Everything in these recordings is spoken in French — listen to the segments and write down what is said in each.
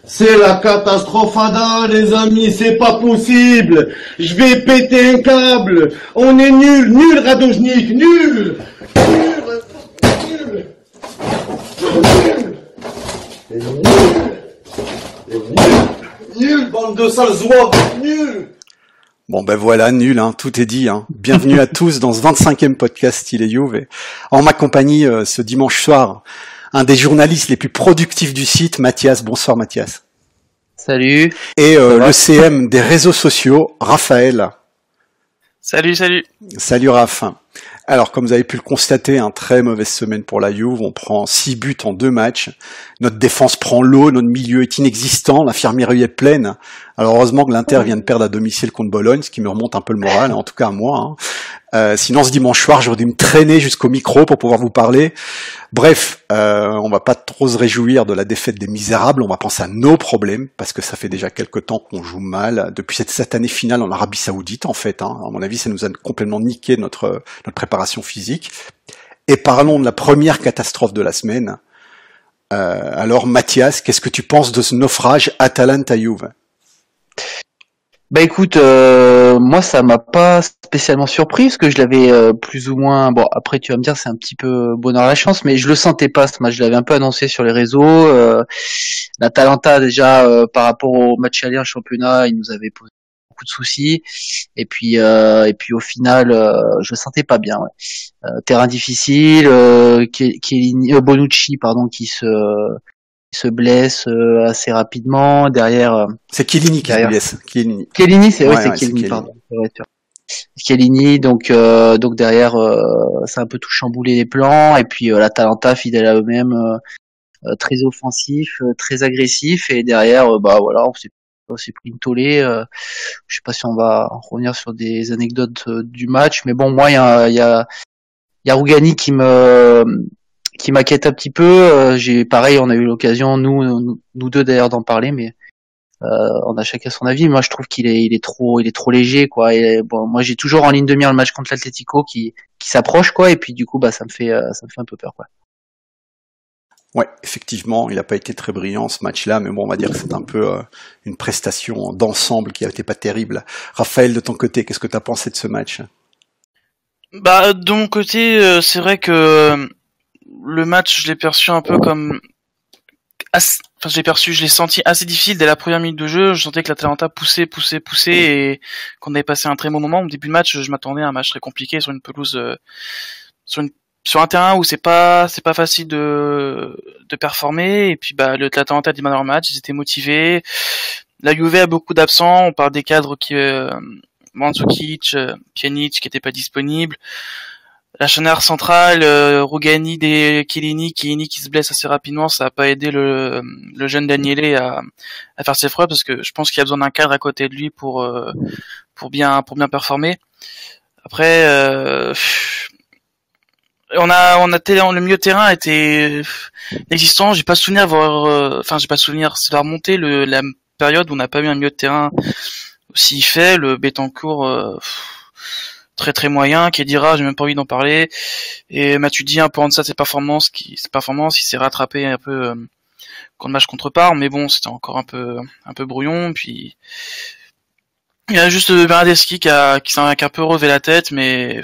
C'est la catastrophada, les amis, c'est pas possible. Je vais péter un câble. On est nul, nul, Radojnik, nul. Nul. Nul, bande de sales oies, nul. Bon ben voilà, nul, hein, tout est dit. Hein. Bienvenue à tous dans ce 25e podcast Style Juve. En ma compagnie, ce dimanche soir, un des journalistes les plus productifs du site, Mathias. Bonsoir Mathias. Salut. Et le CM des réseaux sociaux, Raphaël. Salut. Salut Raph. Alors, comme vous avez pu le constater, très mauvaise semaine pour la Juve. On prend 6 buts en 2 matchs. Notre défense prend l'eau, notre milieu est inexistant, l'infirmerie est pleine. Alors, heureusement que l'Inter vient de perdre à domicile contre Bologne, ce qui me remonte un peu le moral, en tout cas à moi. Sinon, ce dimanche soir, j'aurais dû me traîner jusqu'au micro pour pouvoir vous parler. Bref, on va pas trop se réjouir de la défaite des misérables, on va penser à nos problèmes, parce que ça fait déjà quelque temps qu'on joue mal, depuis cette année finale en Arabie Saoudite, en fait. À mon avis, ça nous a complètement niqué notre préparation physique. Et parlons de la première catastrophe de la semaine. Alors, Mathias, qu'est-ce que tu penses de ce naufrage Atalanta-Juve ? Bah écoute, moi ça m'a pas spécialement surpris parce que je l'avais plus ou moins. Bon après tu vas me dire c'est un petit peu bonheur à la chance, mais je le sentais pas ce match. Je l'avais un peu annoncé sur les réseaux. L'Atalanta déjà par rapport au match aller en championnat, il nous avait posé beaucoup de soucis. Et puis au final, je le sentais pas bien. Ouais. Terrain difficile, Bonucci pardon qui se blesse assez rapidement derrière. C'est Chiellini qui se blesse. Chiellini, c'est Chiellini, pardon. Chiellini, donc derrière, ça a un peu tout chamboulé les plans et puis l'Atalanta fidèle à eux-mêmes, très offensif, très agressif et derrière, voilà, on s'est pris une tollée. Je sais pas si on va revenir sur des anecdotes du match, mais bon, moi il y a Rugani qui m'inquiète un petit peu. Pareil, on a eu l'occasion, nous deux d'ailleurs d'en parler, mais on a chacun son avis. Moi, je trouve qu'il est trop léger, quoi. Et bon, moi, j'ai toujours en ligne de mire le match contre l'Atlético qui s'approche, quoi. Et puis du coup, ça me fait un peu peur, quoi. Ouais, effectivement, il n'a pas été très brillant ce match-là, mais bon, on va dire que c'est un peu une prestation d'ensemble qui a été pas terrible. Raphaël, de ton côté, qu'est-ce que tu as pensé de ce match ? Bah, de mon côté, c'est vrai que le match, je l'ai perçu un peu comme je l'ai senti assez difficile dès la première minute de jeu. Je sentais que l'Atalanta poussait et qu'on avait passé un très bon moment. Au début de match, je m'attendais à un match très compliqué sur une pelouse, sur un terrain où c'est pas facile de performer. Et puis, l'Atalanta a démarré leur match, ils étaient motivés. La Juve a beaucoup d'absents. On parle des cadres qui, Mandzukic, Pjanic qui étaient pas disponibles. La charnière centrale, Rugani, Chiellini qui se blesse assez rapidement, ça a pas aidé le jeune Daniele à faire ses preuves parce que je pense qu'il y a besoin d'un cadre à côté de lui pour bien performer. Après, le milieu de terrain était inexistant. J'ai pas souvenir c'est la remontée la période où on n'a pas eu un milieu de terrain aussi faible. Betancourt, très très moyen, Khedira, j'ai même pas envie d'en parler, et Matuidi un peu en deçà de ses performances, il s'est rattrapé un peu contre le match contre Parme, mais bon, c'était encore un peu brouillon. Puis il y a juste Bernardeschi qui s'est un peu relevé la tête, mais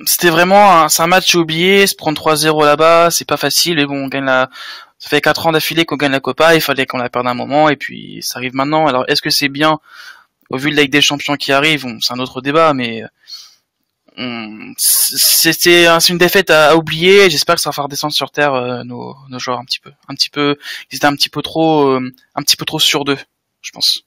c'était vraiment c'est un match oublié. Se prendre 3-0 là-bas, c'est pas facile, et bon, on gagne ça fait 4 ans d'affilée qu'on gagne la Copa, il fallait qu'on la perde un moment, et puis ça arrive maintenant. Alors est-ce que c'est bien au vu de la Ligue des Champions qui arrive? C'est un autre débat, mais c'est une défaite à oublier. J'espère que ça va faire descendre sur terre nos joueurs un petit peu. Ils étaient un petit peu trop sûrs d'eux, je pense.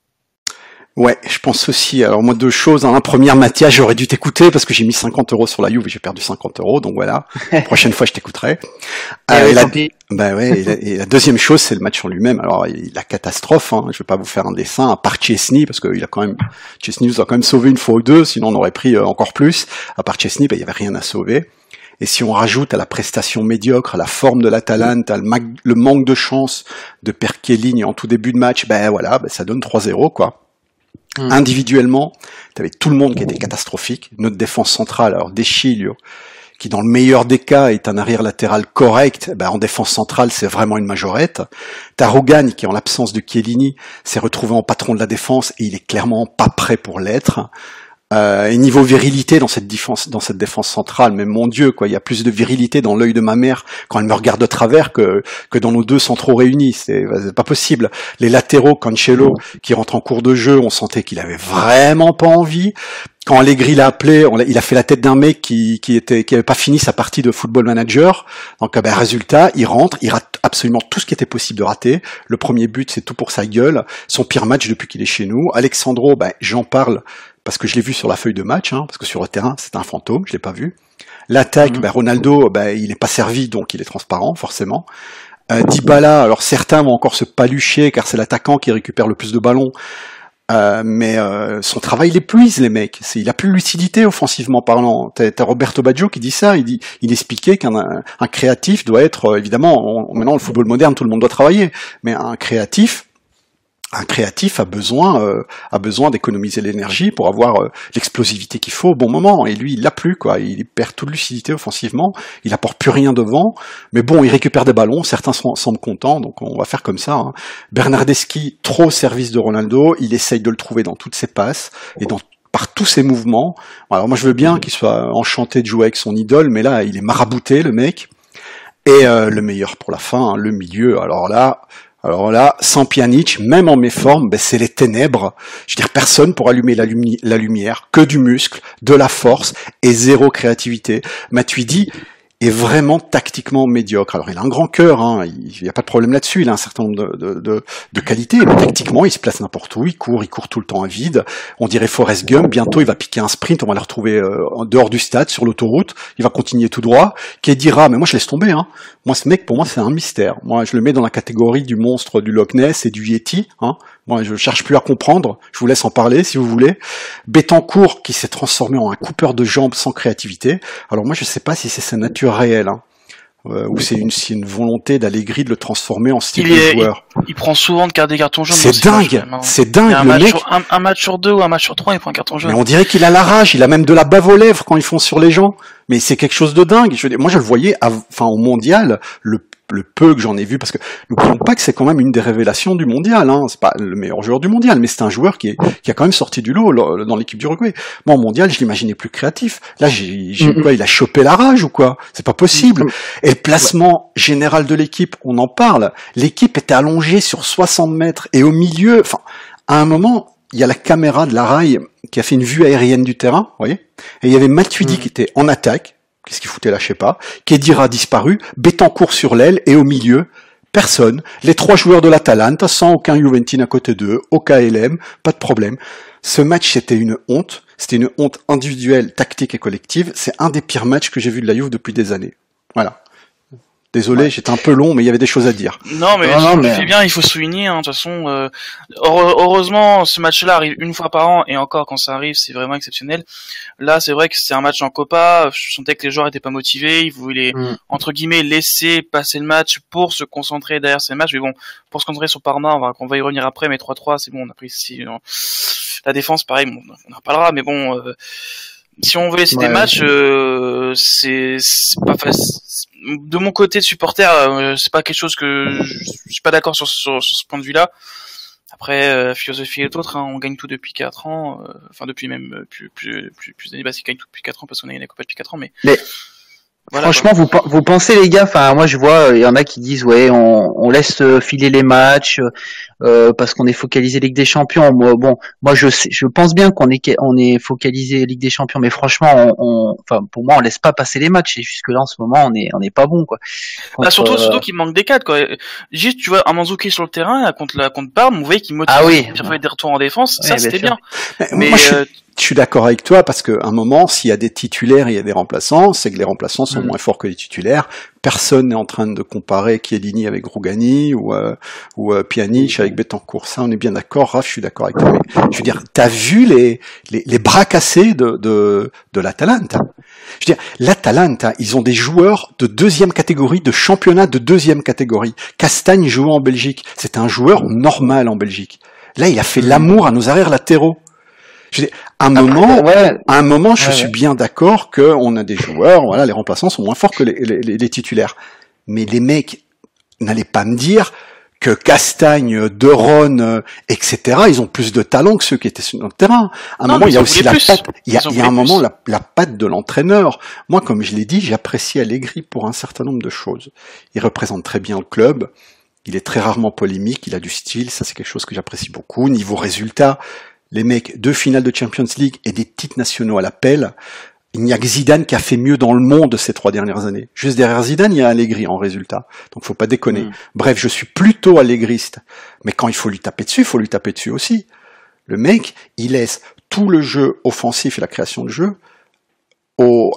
Ouais, je pense aussi. Alors moi, 2 choses. Première, Mathias, j'aurais dû t'écouter parce que j'ai mis 50 € sur la Juve et j'ai perdu 50 €. Donc voilà, prochaine fois, je t'écouterai. Et la deuxième chose, c'est le match en lui-même. Alors la catastrophe. Je vais pas vous faire un dessin. À part Szczesny, parce que Szczesny nous a quand même sauvé une fois ou deux. Sinon, on aurait pris encore plus. À part Szczesny, il y avait rien à sauver. Et si on rajoute à la prestation médiocre, à la forme de l'Atalanta, le manque de chance de Chiellini en tout début de match, ça donne 3-0, quoi. Individuellement, t'avais tout le monde qui était catastrophique. Notre défense centrale, alors De Sciglio, qui dans le meilleur des cas est un arrière latéral correct, en défense centrale c'est vraiment une majorette. T'as Rogan qui en l'absence de Chiellini s'est retrouvé en patron de la défense et il est clairement pas prêt pour l'être. Et niveau virilité dans cette défense centrale, mais mon Dieu, quoi, il y a plus de virilité dans l'œil de ma mère quand elle me regarde de travers que dans nos deux centraux réunis. C'est pas possible. Les latéraux, Cancelo, qui rentre en cours de jeu, on sentait qu'il avait vraiment pas envie. Quand Allegri l'a appelé, il a fait la tête d'un mec qui avait pas fini sa partie de Football Manager. Donc, résultat, il rentre, il rate absolument tout ce qui était possible de rater. Le premier but, c'est tout pour sa gueule. Son pire match depuis qu'il est chez nous. Alexandro, j'en parle parce que je l'ai vu sur la feuille de match, parce que sur le terrain, c'est un fantôme, je l'ai pas vu. L'attaque, Ronaldo, il n'est pas servi, donc il est transparent, forcément. Dybala, alors certains vont encore se palucher, car c'est l'attaquant qui récupère le plus de ballons. Mais son travail l'épuise, les mecs. Il a plus de lucidité offensivement parlant. T'as Roberto Baggio qui dit ça. Il expliquait qu'un créatif doit être, évidemment, maintenant le football moderne, tout le monde doit travailler, mais un créatif a besoin d'économiser l'énergie pour avoir l'explosivité qu'il faut au bon moment. Et lui, il l'a plus, quoi. Il perd toute lucidité offensivement. Il apporte plus rien devant. Mais bon, il récupère des ballons. Certains semblent contents. Donc, on va faire comme ça. Bernardeschi, trop au service de Ronaldo. Il essaye de le trouver dans toutes ses passes et par tous ses mouvements. Alors, moi, je veux bien qu'il soit enchanté de jouer avec son idole, mais là, il est marabouté, le mec. Et le meilleur pour la fin, le milieu. Alors là, sans Pjanic, même en méforme, c'est les ténèbres. Je veux dire, personne pour allumer la lumière, que du muscle, de la force et zéro créativité. Matuidi est vraiment tactiquement médiocre. Alors il a un grand cœur, il n'y a pas de problème là-dessus, il a un certain nombre de qualités, mais tactiquement il se place n'importe où, il court tout le temps à vide. On dirait Forrest Gump, bientôt il va piquer un sprint, on va le retrouver en dehors du stade, sur l'autoroute, il va continuer tout droit. Kedira, mais moi je laisse tomber, Moi ce mec, pour moi c'est un mystère. Moi je le mets dans la catégorie du monstre du Loch Ness et du Yeti, Moi, je cherche plus à comprendre. Je vous laisse en parler, si vous voulez. Betancourt, qui s'est transformé en un coupeur de jambes sans créativité. Alors moi, je sais pas si c'est sa nature réelle, ou c'est une volonté d'Allegri de le transformer en style de joueur. Il prend souvent des cartons jaunes. C'est dingue. C'est dingue. Un match sur 2 ou un match sur 3, il prend un carton jaune. Mais on dirait qu'il a la rage. Il a même de la bave aux lèvres quand ils font sur les gens. Mais c'est quelque chose de dingue. Moi, je le voyais, au mondial, le peu que j'en ai vu, parce que n'oublions pas que c'est quand même une des révélations du mondial, c'est pas le meilleur joueur du mondial, mais c'est un joueur qui a quand même sorti du lot dans l'équipe d'Uruguay. Moi, au mondial, je l'imaginais plus créatif. Là, il a chopé la rage ou quoi? C'est pas possible. Et le placement général de l'équipe, on en parle. L'équipe était allongée sur 60 mètres et au milieu, à un moment, il y a la caméra de la RAI qui a fait une vue aérienne du terrain, vous voyez? Et il y avait Matuidi qui était en attaque. Qu'est-ce qu'il foutait là, je sais pas. Kedira a disparu, Betancourt sur l'aile, et au milieu, personne. Les 3 joueurs de l'Atalanta, sans aucun Juventus à côté d'eux, aucun LM, pas de problème. Ce match, c'était une honte. C'était une honte individuelle, tactique et collective. C'est un des pires matchs que j'ai vu de la Juve depuis des années. Voilà. Désolé, j'étais un peu long, mais il y avait des choses à dire. Non, mais c'est bien, il faut souligner, de toute façon, heureusement, ce match-là arrive une fois par an, et encore, quand ça arrive, c'est vraiment exceptionnel. Là, c'est vrai que c'est un match en Copa, je sentais que les joueurs étaient pas motivés, ils voulaient, entre guillemets, laisser passer le match pour se concentrer derrière ces matchs, mais bon, pour se concentrer sur Parma, on va y revenir après, mais 3-3, c'est bon, on a pris ici, la défense, pareil, bon, on en reparlera, mais bon, si on veut laisser des matchs, c'est pas facile. De mon côté de supporter, c'est pas quelque chose que je suis pas d'accord sur ce point de vue-là. Après, philosophie est autre, on gagne tout depuis 4 ans, depuis même plus d'années, c'est gagne tout depuis 4 ans parce qu'on a gagné la Copa depuis 4 ans, mais voilà, franchement, vous pensez les gars, moi je vois, il y en a qui disent on laisse filer les matchs parce qu'on est focalisé Ligue des Champions. Moi je pense bien qu'on est focalisé Ligue des Champions, mais franchement, pour moi on laisse pas passer les matchs. Et jusque là en ce moment on est pas bon, quoi. Surtout qu'il manque des cadres, quoi. Juste tu vois un Mandzukic sur le terrain contre Parme, vous voyez qu'il motive des retours en défense, ça c'était bien. Mais moi, je suis d'accord avec toi parce qu'à un moment, s'il y a des titulaires, il y a des remplaçants, c'est que les remplaçants sont moins forts que les titulaires. Personne n'est en train de comparer Chiellini avec Rougani ou Pjanic avec Betancourt. Ça, on est bien d'accord. Raph, je suis d'accord avec toi. Mais, je veux dire, t'as vu les bras cassés de l'Atalanta. Je veux dire, l'Atalanta, ils ont des joueurs de 2e catégorie, de championnat de 2e catégorie. Castagne jouait en Belgique. C'est un joueur normal en Belgique. Là, il a fait l'amour à nos arrières latéraux. Je dis, à un moment, je suis bien d'accord qu'on a des joueurs, voilà, les remplaçants sont moins forts que les titulaires. Mais les mecs, n'allez pas me dire que Castagne, Deron, etc., ils ont plus de talent que ceux qui étaient sur notre terrain. À un moment, il y a aussi la patte. Il y a un moment la patte de l'entraîneur. Moi, comme je l'ai dit, j'apprécie Allegri pour un certain nombre de choses. Il représente très bien le club. Il est très rarement polémique. Il a du style. Ça, c'est quelque chose que j'apprécie beaucoup. Niveau résultat, les mecs, 2 finales de Champions League et des titres nationaux à l'appel. Il n'y a que Zidane qui a fait mieux dans le monde ces 3 dernières années. Juste derrière Zidane, il y a Allegri en résultat. Donc faut pas déconner. Bref, je suis plutôt allégriste. Mais quand il faut lui taper dessus, il faut lui taper dessus aussi. Le mec, il laisse tout le jeu offensif et la création de jeu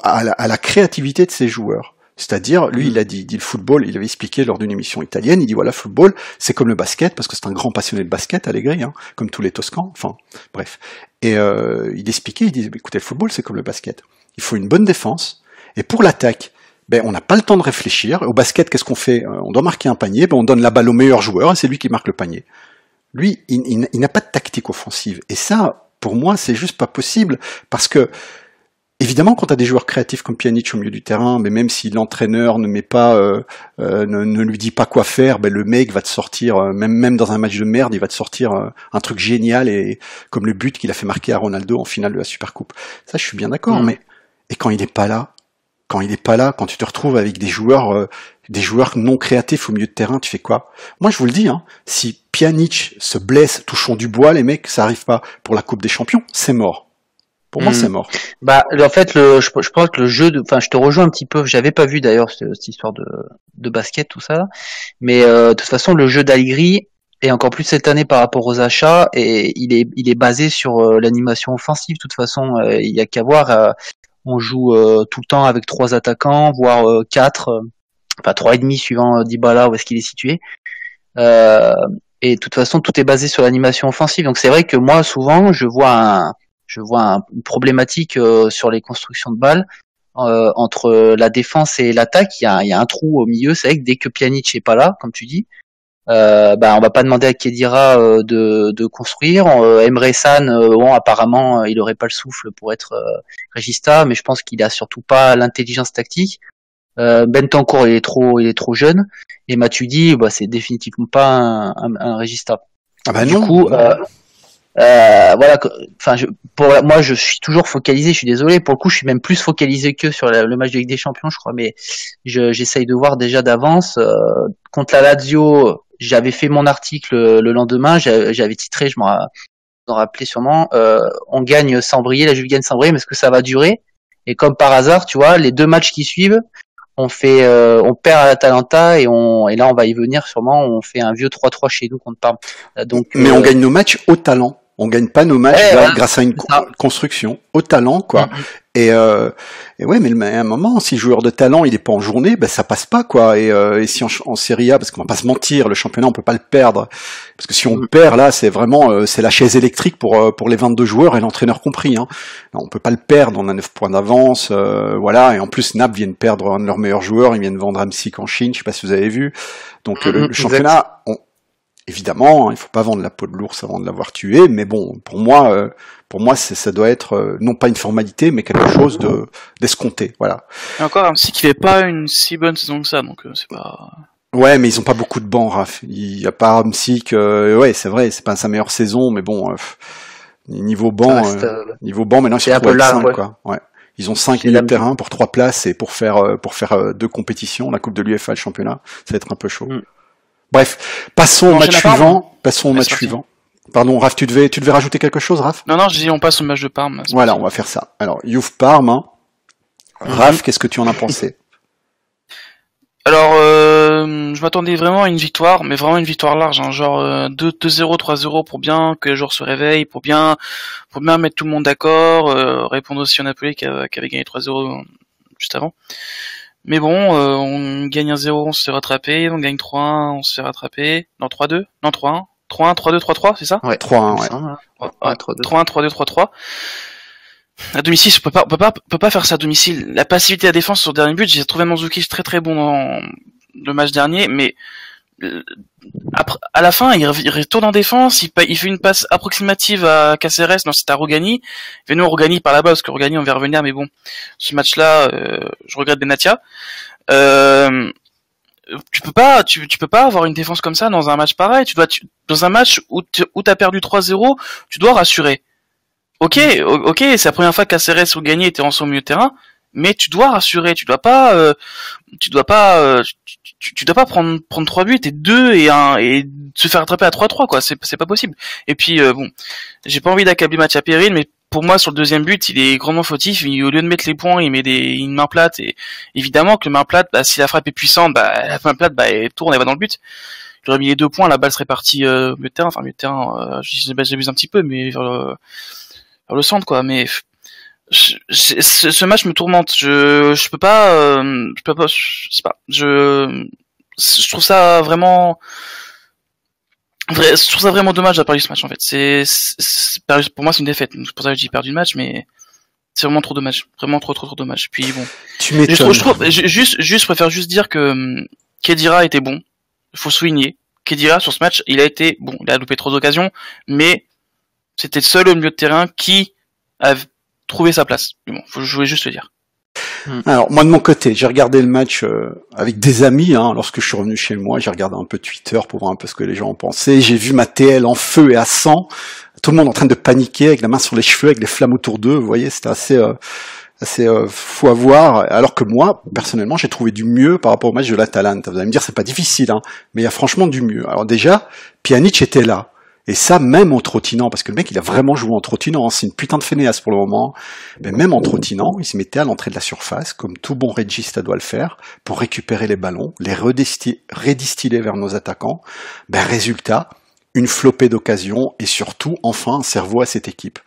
à la créativité de ses joueurs. C'est-à-dire, lui, il a dit le football, il avait expliqué lors d'une émission italienne, il dit voilà, football, c'est comme le basket, parce que c'est un grand passionné de basket, Allegri, hein, comme tous les Toscans, enfin, bref. Et il expliquait, il disait, écoutez, le football, c'est comme le basket. Il faut une bonne défense, et pour l'attaque, on n'a pas le temps de réfléchir. Au basket, qu'est-ce qu'on fait? On doit marquer un panier, on donne la balle au meilleur joueur, et c'est lui qui marque le panier. Lui, il n'a pas de tactique offensive. Et ça, pour moi, c'est juste pas possible, parce que évidemment, quand tu as des joueurs créatifs comme Pjanic au milieu du terrain, mais même si l'entraîneur ne met pas, ne lui dit pas quoi faire, le mec va te sortir, même dans un match de merde, il va te sortir un truc génial, et comme le but qu'il a fait marquer à Ronaldo en finale de la Supercoupe. Ça, je suis bien d'accord. Mais et quand il est pas là, quand tu te retrouves avec des joueurs non créatifs au milieu de terrain, tu fais quoi? Moi, je vous le dis, hein, si Pjanic se blesse, touchons du bois, les mecs, ça arrive pas pour la Coupe des Champions, c'est mort. Pour moi, c'est mort. En fait, je pense que le jeu je te rejoins un petit peu. J'avais pas vu d'ailleurs cette histoire de basket, tout ça. Mais de toute façon, le jeu d'Allegri, et encore plus cette année par rapport aux achats, et il est basé sur l'animation offensive. De toute façon, il y a qu'à voir. On joue tout le temps avec 3 attaquants, voire 4, enfin 3,5 suivant Dybala où est-ce qu'il est situé. Et de toute façon, tout est basé sur l'animation offensive. Donc c'est vrai que moi, souvent, je vois une problématique sur les constructions de balles entre la défense et l'attaque. Il y a un trou au milieu. C'est vrai que dès que Pjanic est pas là, comme tu dis, on va pas demander à Khedira de construire. Emre Can, apparemment, il aurait pas le souffle pour être régista, mais je pense qu'il a surtout pas l'intelligence tactique. Bentancur, il est trop jeune, et Matuidi, c'est définitivement pas un régista. Ah bah du non. coup, moi je suis toujours focalisé, je suis désolé, pour le coup je suis même plus focalisé que sur le match de Ligue des Champions, je crois, mais j'essaye de voir déjà d'avance. Contre la Lazio, j'avais fait mon article le lendemain, j'avais titré, je m'en rappelais sûrement, on gagne sans briller, la Juve gagne sans briller, mais est-ce que ça va durer? Et comme par hasard, tu vois, les 2 matchs qui suivent, on perd à l'Atalanta, et là on va y venir sûrement, on fait un vieux 3-3 chez nous contre Parme. Donc, mais on gagne nos matchs au talent. On gagne pas nos matchs grâce à une construction, au talent, quoi. Et ouais, mais à un moment, si le joueur de talent il est pas en journée, ça passe pas, quoi. Et si en Serie A, parce qu'on va pas se mentir, le championnat on peut pas le perdre, parce que si on perd là, c'est vraiment c'est la chaise électrique pour les 22 joueurs et l'entraîneur compris. Hein. Non, on peut pas le perdre, on a 9 points d'avance, voilà. Et en plus, Naples viennent perdre un de leurs meilleurs joueurs, ils viennent vendre Hamsik en Chine, je sais pas si vous avez vu. Donc le championnat, évidemment, il faut pas vendre la peau de l'ours avant de l'avoir tué, mais bon, pour moi, ça doit être non pas une formalité, mais quelque chose d'escompté, voilà. Et encore, Hamsik qui fait pas une si bonne saison que ça, donc c'est pas. Ouais, mais ils ont pas beaucoup de bancs, Raph. Il y a pas Hamsik, ouais, c'est vrai, c'est pas sa meilleure saison, mais bon, niveau banc, maintenant ils sont à 5, quoi. Ouais. Ils ont 5 milieux de terrain pour 3 places et pour faire 2 compétitions, la Coupe de l'UEFA, le championnat, ça va être un peu chaud. Bref, passons au match suivant. Pardon, Raph, tu devais rajouter quelque chose, Raph? Non, je dis on passe au match de Parme. Voilà, on va faire ça. Alors, Juve Parme, hein. Raph, qu'est-ce que tu en as pensé? Alors, je m'attendais vraiment à une victoire, mais vraiment une victoire large, hein, genre 2-0, 3-0 pour bien que les joueurs se réveillent, pour bien mettre tout le monde d'accord, répondre aussi au Napoli qui avait gagné 3-0 juste avant. Mais bon, on gagne 1-0, on se fait rattraper, on gagne 3-1, on se fait rattraper. Non, 3-2, non 3-1, 3-1, 3-2, 3-3, c'est ça? Ouais, 3-1, ouais. 3-1, 3-2, 3-3. À domicile, on peut pas faire ça à domicile. La passivité à la défense sur le dernier but, j'ai trouvé Mandzukic très très bon dans le match dernier, mais après, à la fin, il retourne en défense, il fait une passe approximative à Caceres, non, c'est à Rougani. Venons Rougani par là-bas, parce que Rougani, on va revenir, mais bon, ce match-là, je regrette Benatia. Tu peux pas avoir une défense comme ça dans un match pareil. Dans un match où t'as perdu 3-0, tu dois rassurer. Ok, c'est la première fois que Caceres ou Gagné était en son milieu de terrain, mais tu dois rassurer. Tu dois pas prendre 3 buts et 2 et se faire attraper à 3-3 quoi. C'est pas possible. Et puis bon, j'ai pas envie d'accabler Mathia Perrine, mais pour moi, sur le deuxième but, il est grandement fautif. Au lieu de mettre les points, il met une main plate. Et évidemment que main plate, si la frappe est puissante, la main plate, elle tourne, elle va dans le but. Il aurait mis les 2 points, la balle serait partie milieu de terrain. Enfin, milieu de terrain, j'abuse un petit peu, mais vers le centre, quoi. Mais ce match me tourmente. Je sais pas. Je trouve ça vraiment. Je trouve ça vraiment dommage d'avoir perdu ce match en fait. Pour moi c'est une défaite. C'est pour ça que j'ai perdu le match, mais c'est vraiment trop dommage, vraiment trop dommage. Puis bon, je préfère juste dire que Khedira était bon. Il faut souligner. Khedira sur ce match, il a été bon. Il a loupé trop d'occasions, mais c'était le seul au milieu de terrain qui a trouvé sa place. Mais bon, je voulais juste le dire. Alors moi de mon côté, j'ai regardé le match avec des amis. Lorsque je suis revenu chez moi, j'ai regardé un peu Twitter pour voir un peu ce que les gens en pensaient. J'ai vu ma TL en feu et à sang, tout le monde en train de paniquer avec la main sur les cheveux, avec les flammes autour d'eux. Vous voyez, c'était assez fou à voir. Alors que moi, personnellement, j'ai trouvé du mieux par rapport au match de l'Atalanta. Vous allez me dire, c'est pas difficile, mais il y a franchement du mieux. Alors déjà, Pjanic était là. Et ça, même en trottinant, parce que le mec, il a vraiment joué en trottinant, c'est une putain de fainéasse pour le moment, mais même en trottinant, il se mettait à l'entrée de la surface, comme tout bon régista doit le faire, pour récupérer les ballons, les redistiller vers nos attaquants. Résultat, une flopée d'occasions, et surtout, enfin, un cerveau à cette équipe.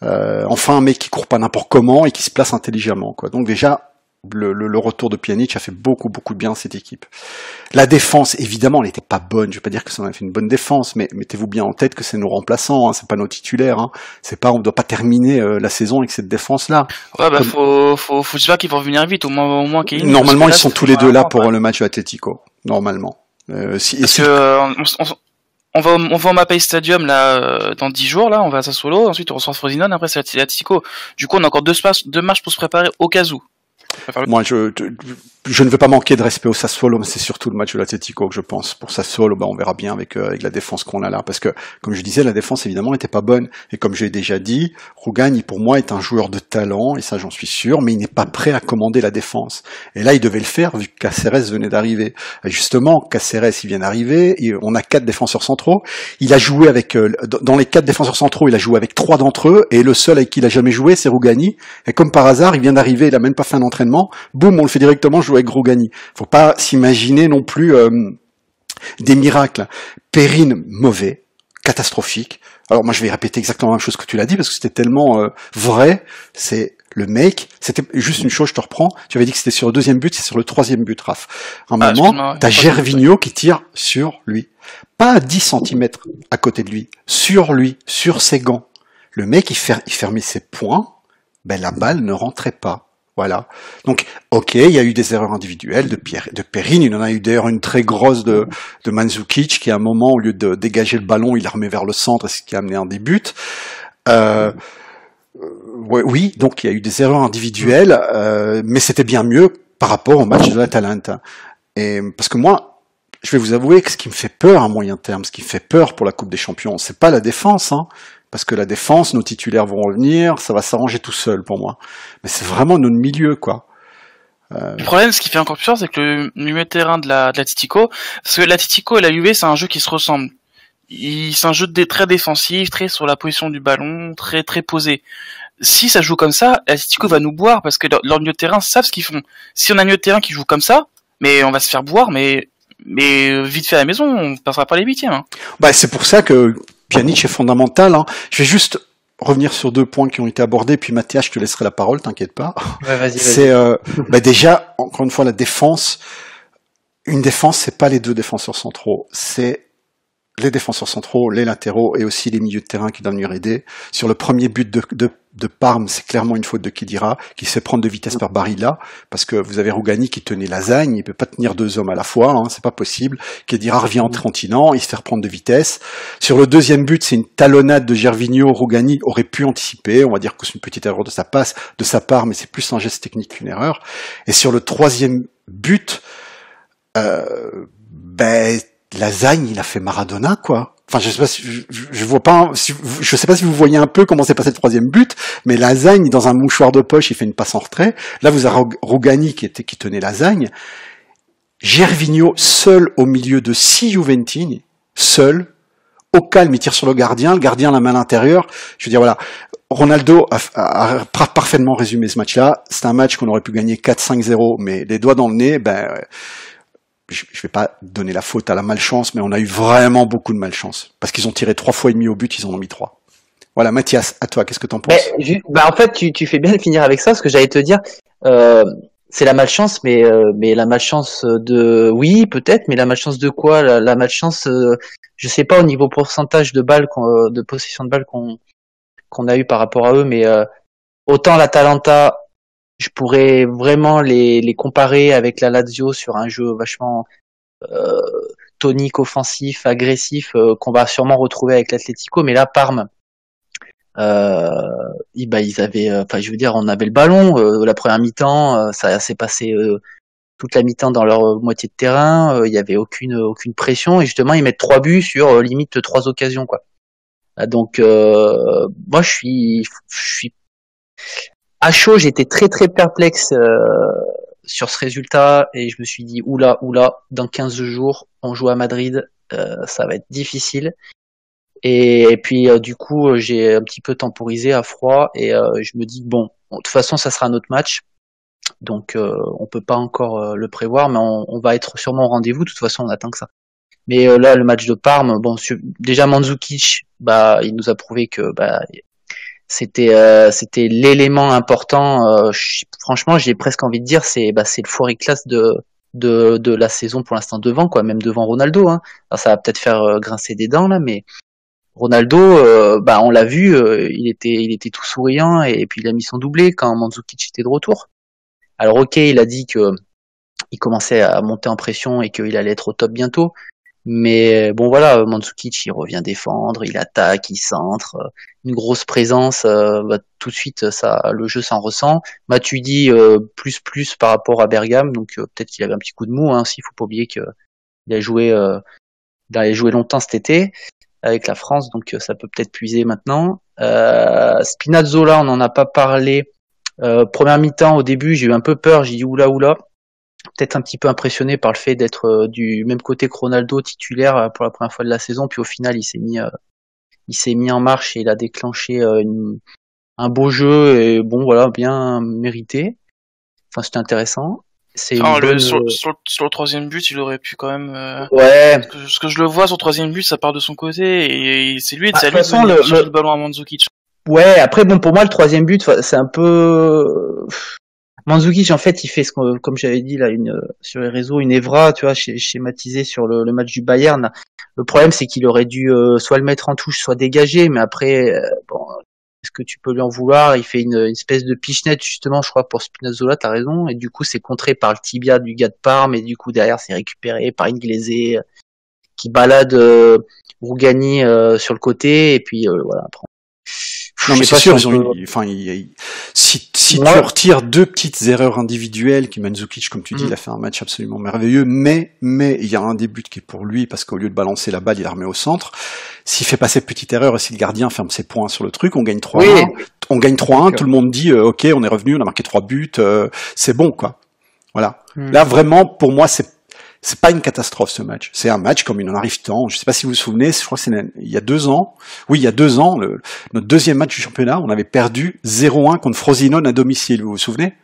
Enfin, un mec qui court pas n'importe comment, et qui se place intelligemment, quoi. Donc déjà, le retour de Pjanic a fait beaucoup de bien à cette équipe. La défense, évidemment, elle n'était pas bonne. Je vais pas dire que ça en a fait une bonne défense, mais mettez-vous bien en tête que c'est nos remplaçants, c'est pas nos titulaires. On doit pas terminer la saison avec cette défense-là. Ouais, faut dire qu'ils vont revenir vite, au moins qu'ils. Normalement, ils sont tous les deux là pour le match de Atlético. Normalement. On va au Mapei Stadium là dans 10 jours là, on va à Sassuolo, ensuite on reçoit Frosinone, après c'est Atlético. Du coup, on a encore 2 matchs pour se préparer au cas où. Moi, je ne veux pas manquer de respect au Sassuolo, mais c'est surtout le match de l'Atlético que je pense. Pour Sassuolo, on verra bien avec la défense qu'on a là, parce que, comme je disais, la défense évidemment n'était pas bonne. Et comme j'ai déjà dit, Rougani pour moi est un joueur de talent, et ça j'en suis sûr, mais il n'est pas prêt à commander la défense. Et là, il devait le faire vu que Caceres venait d'arriver. Et justement, Caceres il vient d'arriver, on a 4 défenseurs centraux. Il a joué avec dans les 4 défenseurs centraux, il a joué avec 3 d'entre eux, et le seul avec qui il a jamais joué, c'est Rougani. Et comme par hasard, il vient d'arriver, il a même pas fait un entraînement. Boum, on le fait directement jouer avec Rougani. Faut pas s'imaginer non plus des miracles. Perrine, mauvais, catastrophique. Alors moi je vais répéter exactement la même chose que tu l'as dit parce que c'était tellement vrai. C'est le mec, c'était juste une chose, je te reprends. Tu avais dit que c'était sur le 2e but, c'est sur le 3e but, Raph. Un moment, t'as Gervinho qui tire sur lui. Pas à 10 cm à côté de lui, sur lui, sur ses gants. Le mec, il fermait ses poings, la balle ne rentrait pas. Voilà. Donc, ok, il y a eu des erreurs individuelles de Perrine. Il en a eu d'ailleurs une très grosse de Mandzukic qui, à un moment, au lieu de dégager le ballon, il l'a remis vers le centre, ce qui a amené un des buts. Oui, donc il y a eu des erreurs individuelles, mais c'était bien mieux par rapport au match de l'Atalanta. Et parce que moi, je vais vous avouer que ce qui me fait peur à moyen terme, ce qui me fait peur pour la Coupe des Champions, c'est pas la défense, parce que la défense, nos titulaires vont revenir, ça va s'arranger tout seul pour moi. Mais c'est vraiment notre milieu, quoi. Le problème, ce qui fait encore plus peur, c'est que le milieu de terrain de l'Atlético, parce que l'Atlético et la Juve, c'est un jeu qui se ressemble. C'est un jeu très défensif, très sur la position du ballon, très posé. Si ça joue comme ça, l'Atlético va nous boire, parce que leurs milieu de terrain savent ce qu'ils font. Si on a un milieu de terrain qui joue comme ça, mais on va se faire boire, mais vite fait à la maison, on passera pas les 8e. C'est pour ça que Pjanic est fondamental. Je vais juste revenir sur 2 points qui ont été abordés, puis Mathias, je te laisserai la parole, t'inquiète pas. Ouais, vas-y. C'est déjà, encore une fois, la défense. Une défense, c'est pas les 2 défenseurs centraux, c'est les défenseurs centraux, les latéraux et aussi les milieux de terrain qui doivent venir aider. Sur le premier but de Parme, c'est clairement une faute de Khedira qui se fait prendre de vitesse par Barilla parce que vous avez Rougani qui tenait Lasagne, il peut pas tenir 2 hommes à la fois, hein, c'est pas possible. Khedira revient en trottinant, il se fait reprendre de vitesse. Sur le deuxième but, c'est une talonnade de Gervinho. Rougani aurait pu anticiper, on va dire que c'est une petite erreur de sa part, mais c'est plus un geste technique qu'une erreur. Et sur le troisième but, Lasagne, il a fait Maradona, quoi. Enfin, je sais pas si je vois pas, je sais pas si vous voyez un peu comment s'est passé le troisième but, mais Lasagne, dans un mouchoir de poche, il fait une passe en retrait. Là, vous avez Rougani qui tenait Lasagne. Gervinho, seul au milieu de 6 Juventini, seul, au calme, il tire sur le gardien la main à l'intérieur. Je veux dire, voilà. Ronaldo a parfaitement résumé ce match-là. C'est un match qu'on aurait pu gagner 4-5-0, mais les doigts dans le nez, je vais pas donner la faute à la malchance, mais on a eu vraiment beaucoup de malchance. Parce qu'ils ont tiré 3 fois et demi au but, ils en ont mis 3. Voilà, Mathias, à toi, qu'est-ce que t'en penses? En fait, tu fais bien de finir avec ça, parce que j'allais te dire, c'est la malchance, mais la malchance de, oui, peut-être, mais la malchance de quoi? La malchance, je sais pas au niveau pourcentage de balles, de possession de balles qu'on a eu par rapport à eux, mais autant l'Atalanta, je pourrais vraiment les comparer avec la Lazio sur un jeu vachement tonique, offensif, agressif, qu'on va sûrement retrouver avec l'Atlético, mais là, Parme, ils avaient, je veux dire, on avait le ballon, la première mi-temps, ça s'est passé toute la mi-temps dans leur moitié de terrain, il y avait aucune pression, et justement, ils mettent 3 buts sur limite 3 occasions, quoi. Donc, moi, je suis à chaud, j'étais très très perplexe sur ce résultat et je me suis dit oula, dans 15 jours, on joue à Madrid, ça va être difficile. Et puis du coup, j'ai un petit peu temporisé à froid et je me dis bon, de toute façon, ça sera notre match. Donc on peut pas encore le prévoir, mais on va être sûrement au rendez-vous. De toute façon, on attend que ça. Mais là, le match de Parme, bon, déjà Mandzukic, il nous a prouvé que c'était l'élément important. Franchement, j'ai presque envie de dire c'est le fourré classe de la saison pour l'instant devant, quoi, même devant Ronaldo. Hein. Alors, ça va peut-être faire grincer des dents là, mais Ronaldo, on l'a vu, il était tout souriant et puis il a mis son doublé quand Mandzukic était de retour. Alors ok, il a dit que il commençait à monter en pression et qu'il allait être au top bientôt. Mais bon voilà, Mandzukic il revient défendre, il attaque, il centre, une grosse présence, tout de suite ça, le jeu s'en ressent. Matuidi plus par rapport à Bergame, donc peut-être qu'il avait un petit coup de mou, hein, s'il faut pas oublier qu'il a joué longtemps cet été avec la France, donc ça peut peut-être puiser maintenant. Spinazzola, on n'en a pas parlé. Première mi-temps, au début, j'ai eu un peu peur, j'ai dit oula. Peut-être un petit peu impressionné par le fait d'être du même côté que Ronaldo titulaire pour la première fois de la saison, puis au final il s'est mis en marche et il a déclenché un beau jeu et bon voilà, bien mérité. Enfin c'était intéressant. Sur le troisième but, il aurait pu quand même. Ouais. Parce que je le vois sur le troisième but, ça part de son côté et c'est lui de le ballon à Mandzukic. Ouais. Après bon pour moi le troisième but c'est un peu. Mandzukic en fait il fait comme j'avais dit là sur les réseaux une Evra, tu vois, schématisé sur le match du Bayern. Le problème c'est qu'il aurait dû soit le mettre en touche soit dégager, mais après est-ce que tu peux lui en vouloir? Il fait une espèce de pichenette justement, je crois, pour Spinazzola, t'as raison, et du coup c'est contré par le tibia du gars de Parme et du coup derrière c'est récupéré par Inglese qui balade Rougani sur le côté et puis voilà après. Non mais c'est sûr, si tu retires 2 petites erreurs individuelles, qui Mandzukic, comme tu dis, il a fait un match absolument merveilleux, mais il y a un des buts qui est pour lui, parce qu'au lieu de balancer la balle, il la remet au centre. S'il fait pas cette petite erreur et si le gardien ferme ses points sur le truc, on gagne 3-1. Oui. On gagne 3-1, tout le monde dit, ok, on est revenu, on a marqué 3 buts, c'est bon, quoi. Voilà. Là, vraiment, pour moi, c'est pas une catastrophe ce match. C'est un match comme il en arrive tant. Je sais pas si vous vous souvenez, je crois que c'est il y a 2 ans. Oui, il y a 2 ans, notre deuxième match du championnat, on avait perdu 0-1 contre Frosinone à domicile. Vous vous souvenez?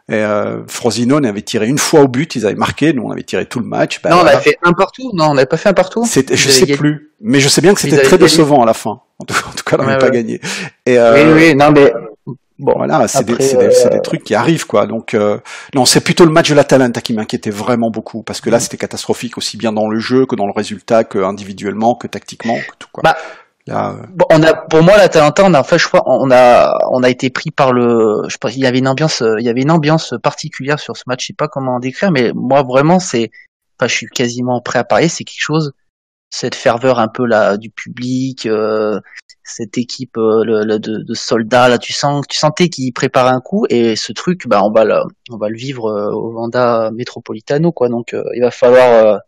Et Frosinone avait tiré une fois au but, ils avaient marqué, nous on avait tiré tout le match. Non, on avait fait un partout. Non, on n'avait pas fait un partout. Je sais plus, mais je sais bien que c'était très décevant à la fin. En tout cas, on n'avait pas gagné. Et oui, non mais Bon, voilà, c'est des trucs qui arrivent, quoi. Donc, non, c'est plutôt le match de l'Atalanta qui m'inquiétait vraiment beaucoup, parce que là, c'était catastrophique aussi bien dans le jeu que dans le résultat, que individuellement, que tactiquement, que tout, quoi. Là, bon, pour moi, l'Atalanta, on a été pris par je pense, il y avait une ambiance particulière sur ce match. Je sais pas comment décrire, mais moi, vraiment, je suis quasiment prêt à parier, c'est quelque chose, cette ferveur un peu là du public, cette équipe de soldats là, tu sentais qu'ils préparaient un coup, et ce truc, on va le vivre au Wanda Metropolitano, quoi. Donc il va falloir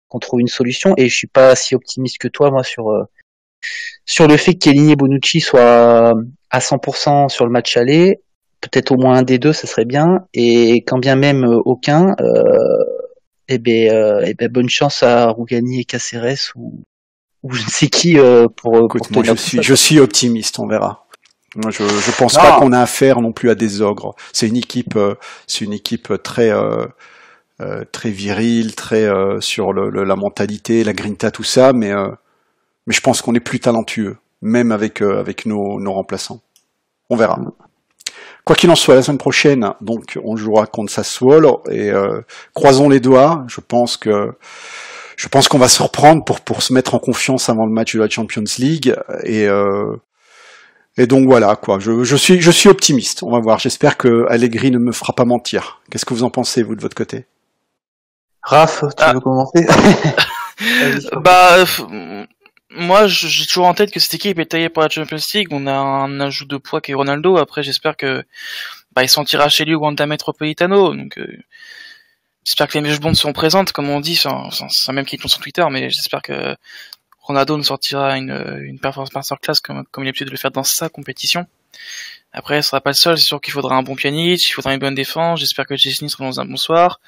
qu'on trouve une solution, et je suis pas si optimiste que toi, moi, sur le fait qu'Chiellini et Bonucci soient à 100% sur le match aller. Peut-être au moins un des deux, ça serait bien, et quand bien même aucun, bonne chance à Rougani et Caceres ou je ne sais qui écoute, moi je suis optimiste, on verra. Moi je pense pas qu'on a affaire non plus à des ogres. C'est une équipe très très virile, très sur la mentalité, la grinta, tout ça, mais je pense qu'on est plus talentueux, même avec nos remplaçants. On verra. Quoi qu'il en soit, la semaine prochaine, donc, on jouera contre Sassuolo, et croisons les doigts. Je pense qu'on va se reprendre pour se mettre en confiance avant le match de la Champions League, et donc voilà, quoi. Je suis optimiste. On va voir. J'espère que Allegri ne me fera pas mentir. Qu'est-ce que vous en pensez, vous, de votre côté? Raph, tu veux commencer? Moi, j'ai toujours en tête que cette équipe est taillée pour la Champions League. On a un ajout de poids qui est Ronaldo. Après, j'espère que il sentira chez lui Wanda Metropolitano. Donc, j'espère que les mèches blondes seront présentes, comme on dit. C'est même qui est sur Twitter, mais j'espère que Ronaldo nous sortira une performance masterclass comme il a l'habitude de le faire dans sa compétition. Après, ce sera pas le seul. C'est sûr qu'il faudra un bon Pjanic, il faudra une bonne défense. J'espère que Chesney sera dans un bon soir.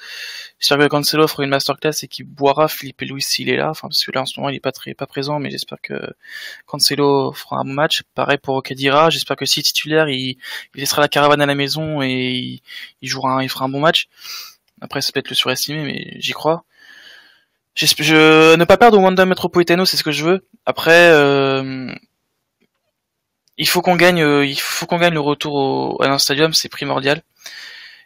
J'espère que Cancelo fera une masterclass et qu'il boira Felipe Luis s'il est là. Enfin, parce que là, en ce moment, il est pas présent, mais j'espère que Cancelo fera un bon match. Pareil pour Khedira. J'espère que s'il est titulaire, il laissera la caravane à la maison et il fera un bon match. Après, ça peut être le surestimé, mais j'y crois. Ne pas perdre au Wanda Metropolitano, c'est ce que je veux. Après, il faut qu'on gagne le retour à un stadium, c'est primordial.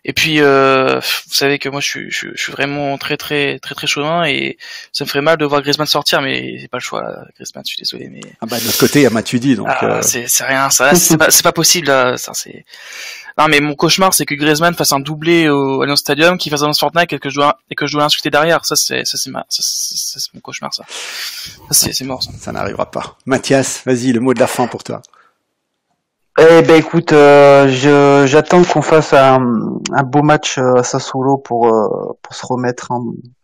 Et puis, vous savez que moi, je suis vraiment très, très, très, très chauvin, et ça me ferait mal de voir Griezmann sortir, mais c'est pas le choix, là. Griezmann, je suis désolé, mais. De l'autre côté, il y a Matuidi, donc. C'est rien, ça, c'est pas possible, là, ça, c'est. Non, mais mon cauchemar, c'est que Griezmann fasse un doublé au Allianz Stadium, qu'il fasse un Fortnite et que je dois l'insulter derrière. Ça, c'est mon cauchemar, ça. C'est mort, ça. Ça n'arrivera pas. Mathias, vas-y, le mot de la fin pour toi. Écoute, j'attends qu'on fasse un beau match à Sassuolo pour se remettre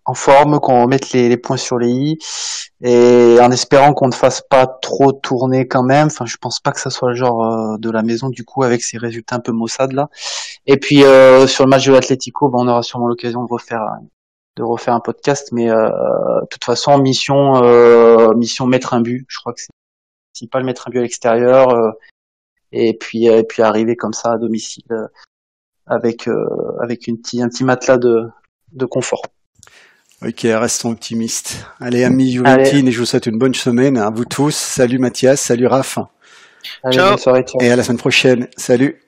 en forme, qu'on mette les points sur les i, et en espérant qu'on ne fasse pas trop tourner quand même. Enfin, je pense pas que ça soit le genre de la maison, du coup, avec ces résultats un peu maussades là. Et puis sur le match de l'Atlético, on aura sûrement l'occasion de refaire un podcast, mais de toute façon, mission mettre un but. Je crois que c'est pas le mettre un but à l'extérieur. Et puis arriver comme ça à domicile avec un petit matelas de confort. Ok, restons optimistes. Allez, amis Juventine, et je vous souhaite une bonne semaine à vous tous. Salut Mathias, salut Raph. Allez, bonne soirée, ciao. Et à la semaine prochaine. Salut.